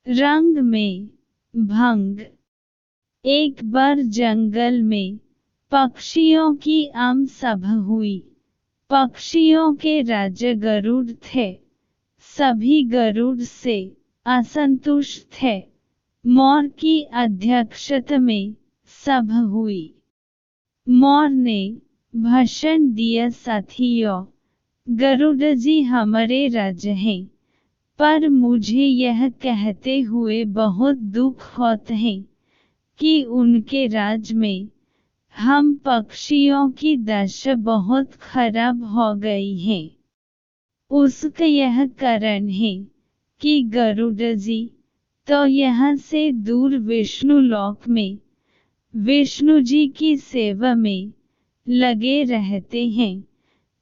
रंग में भंग। एक बार जंगल में पक्षियों की आम सभा हुई। पक्षियों के राजा गरुड़ थे। सभी गरुड़ से असंतुष्ट थे। मोर की अध्यक्षता में सभा हुई। मोर ने भाषण दिया, साथियों, गरुड़ जी हमारे राजा हैं, पर मुझे यह कहते हुए बहुत दुख होता है कि उनके राज में हम पक्षियों की दशा बहुत खराब हो गई है। उसका यह कारण है कि गरुड़ जी तो यहाँ से दूर विष्णु लोक में विष्णु जी की सेवा में लगे रहते हैं।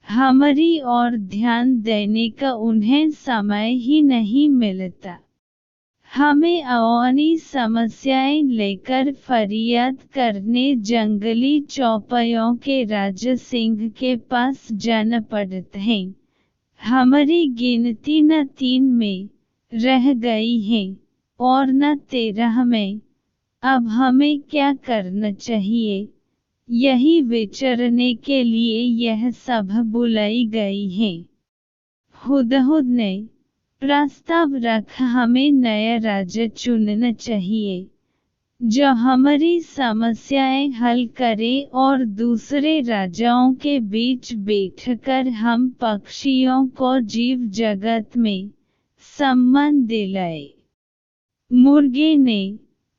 हमारी ओर ध्यान देने का उन्हें समय ही नहीं मिलता। हमें अपनी समस्याएं लेकर फरियाद करने जंगली चौपायों के राजा सिंह के पास जाना पड़ता है। हमारी गिनती न 3 में रह गई है और न 13 में। अब हमें क्या करना चाहिए, यही विचारने के लिए यह सभा बुलाई गई है। हुदहुद ने प्रस्ताव रखा, हमें नया राजा चुनना चाहिए जो हमारी समस्याएं हल करे और दूसरे राजाओं के बीच बैठकर हम पक्षियों को जीव जगत में सम्मान दिलाए। मुर्गे ने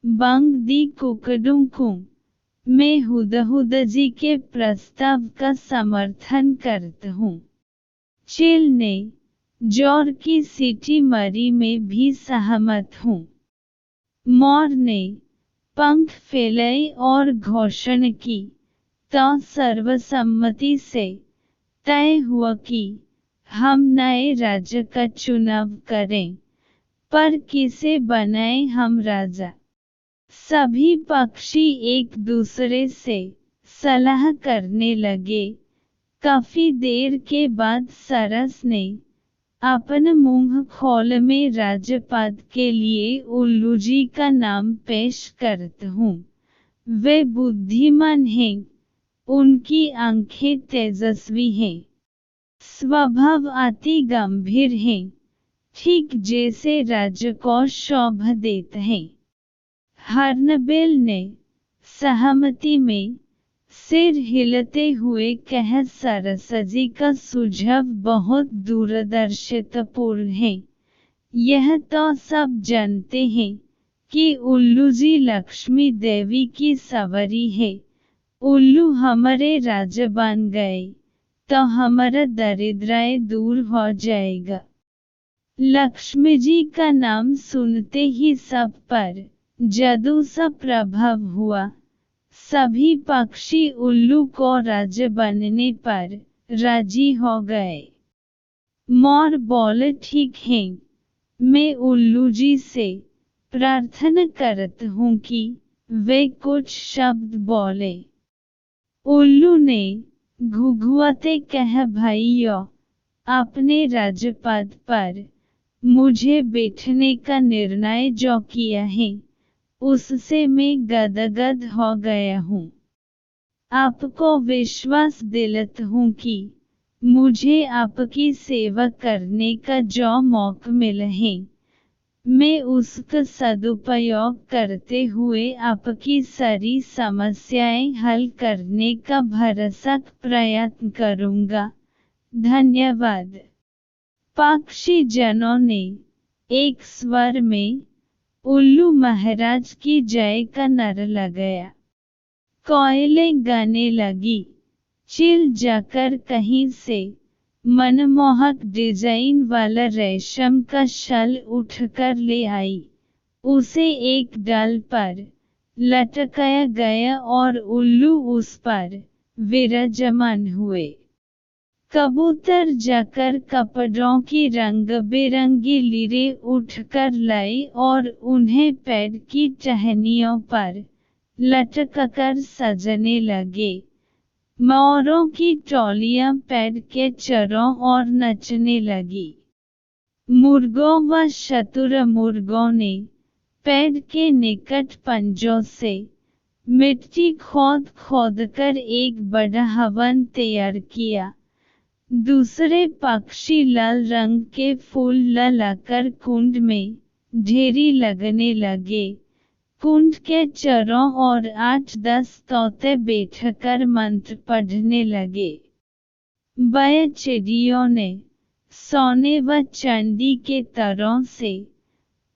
बंग दी कुकड़ू मैं हुदहुद जी के प्रस्ताव का समर्थन करता हूँ। चील ने जोर की सीटी मारी, मैं भी सहमत हूँ। मोर ने पंख फैलाए और घोषणा की, तो सर्वसम्मति से तय हुआ कि हम नए राजा का चुनाव करें, पर किसे बनाएं हम राजा। सभी पक्षी एक दूसरे से सलाह करने लगे। काफी देर के बाद सरस ने अपना मुंह खोला, मैं राजपद के लिए उल्लू जी का नाम पेश करता हूँ। वे बुद्धिमान हैं, उनकी आंखें तेजस्वी हैं, स्वभाव अति गंभीर हैं, ठीक जैसे राजा को शोभा देता है। हर्नबिल ने सहमति में सिर हिलाते हुए कहा, सरस जी का सुझाव बहुत दूरदर्शितापूर्ण है। यह तो सब जानते हैं कि उल्लू जी लक्ष्मी देवी की सवारी है। उल्लू हमारे राजा बन गए तो हमारा दरिद्राय दूर हो जाएगा। लक्ष्मी जी का नाम सुनते ही सब पर जादू सा प्रभाव हुआ। सभी पक्षी उल्लू को राजा बनने पर राजी हो गए। मोर बोले, ठीक है, मैं उल्लू जी से प्रार्थना करता हूँ कि वे कुछ शब्द बोले। उल्लू ने घुघुआते कहा, भाइयों, अपने राजपद पर मुझे बैठने का निर्णय जो किया है उससे मैं गदगद हो गया हूँ। आपको विश्वास दिलाता हूँ कि मुझे आपकी सेवा करने का जो मौका मिला है, मैं उसका सदुपयोग करते हुए आपकी सारी समस्याएं हल करने का भरसक प्रयत्न करूँगा। धन्यवाद। पक्षी जनों ने एक स्वर में उल्लू महाराज की जय का नारा लगाया। कोयलें गाने लगी। चील जाकर कहीं से मनमोहक डिजाइन वाला रेशम का शल उठकर ले आई। उसे एक डाल पर लटकाया गया और उल्लू उस पर विराजमान हुए। कबूतर जाकर कपड़ों की रंग बिरंगी लीरें उठकर लाई और उन्हें पेड़ की टहनियों पर लटककर सजाने लगे। मोरों की टोलियां पेड़ के चरों और नचने लगी। मुर्गों व शुतुरमुर्गों ने पेड़ के निकट पंजों से मिट्टी खोद खोदकर एक बड़ा हवन तैयार किया। दूसरे पक्षी लाल रंग के फूल लाकर कुंड में ढेरी लगने लगे। कुंड के चारों ओर 8-10 तोते बैठकर मंत्र पढ़ने लगे। वह चिड़ियों ने सोने व चांदी के तारों से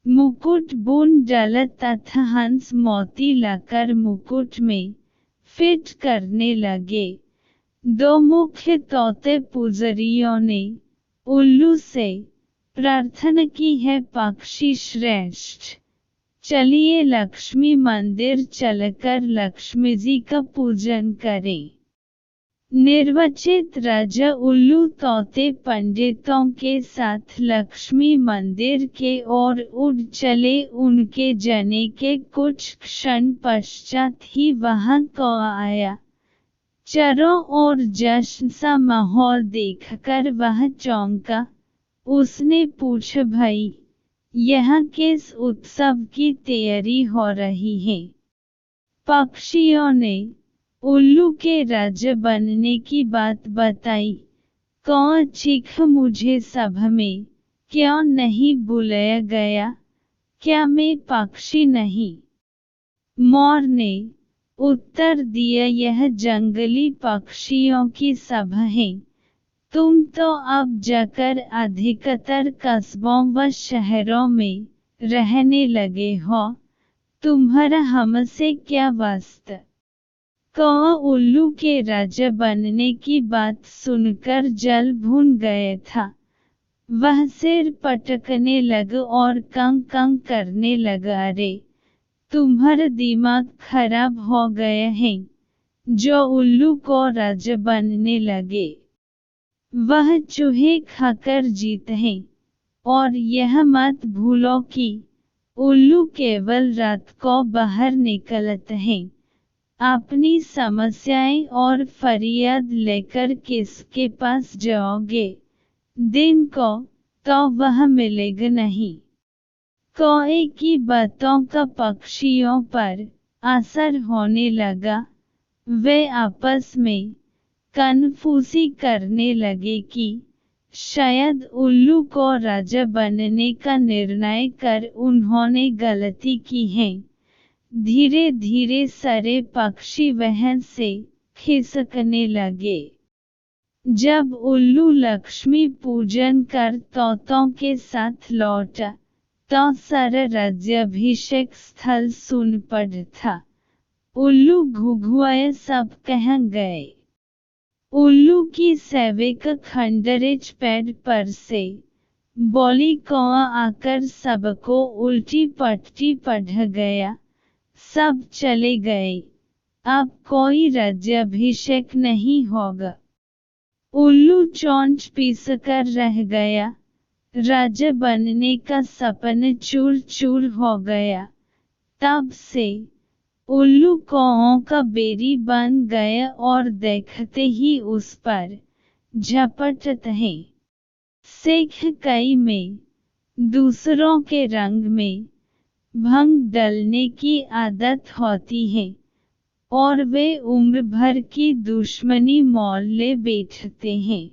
मुकुट बुन डाला तथा हंस मोती लाकर मुकुट में फिट करने लगे। 2 मुख्य तोते पुजारियों ने उल्लू से प्रार्थना की है, पक्षी श्रेष्ठ, चलिए लक्ष्मी मंदिर चलकर लक्ष्मी जी का पूजन करें। निर्वाचित राजा उल्लू तोते पंडितों के साथ लक्ष्मी मंदिर के ओर उड़ चले। उनके जाने के कुछ क्षण पश्चात ही वहां को आया। चारों ओर जश्न सा माहौल देखकर वह चौंका। उसने पूछा, भाई, यहाँ किस उत्सव की तैयारी हो रही है? पक्षियों ने उल्लू के राजा बनने की बात बताई। कौआ चीखा, मुझे सभा में क्यों नहीं बुलाया गया? क्या मैं पक्षी नहीं? मोर ने उत्तर दिया, यह जंगली पक्षियों की सभा है। तुम तो अब जाकर अधिकतर कस्बों व शहरों में रहने लगे हो, तुम्हारा हमसे क्या वास्ता? कौआ उल्लू के राजा बनने की बात सुनकर जल भून गया था। वह सिर पटकने लगा और कंग कंग करने लगा, अरे तुम्हारा दिमाग खराब हो गया है, जो उल्लू को राजा बनने लगे। वह चूहे खाकर जीत है, और यह मत भूलो कि उल्लू केवल रात को बाहर निकलते हैं। अपनी समस्याएं और फरियाद लेकर किसके पास जाओगे? दिन को तो वह मिलेगा नहीं। कौए की बातों का पक्षियों पर असर होने लगा। वे आपस में कन्फ्यूसी करने लगे कि शायद उल्लू को राजा बनने का निर्णय कर उन्होंने गलती की है। धीरे धीरे सारे पक्षी वहां से खिसकने लगे। जब उल्लू लक्ष्मी पूजन कर तोतों के साथ लौटा, तो सारा राज्याभिषेक स्थल सुन पड़ा था। उल्लू घुघुआए सब कहाँ गए? उल्लू की सेविका खंडरेच पेड़ पर से बोली, कौआ आकर सबको उल्टी पट्टी पढ़ गया, सब चले गए, अब कोई राज्याभिषेक नहीं होगा। उल्लू चोंच पीसकर रह गया। राजा बनने का सपना चूर चूर हो गया। तब से उल्लू कौओं का बेरी बन गया और देखते ही उस पर झपटते हैं। सीख कई में दूसरों के रंग में भंग डालने की आदत होती है, और वे उम्र भर की दुश्मनी मोल ले बैठते हैं।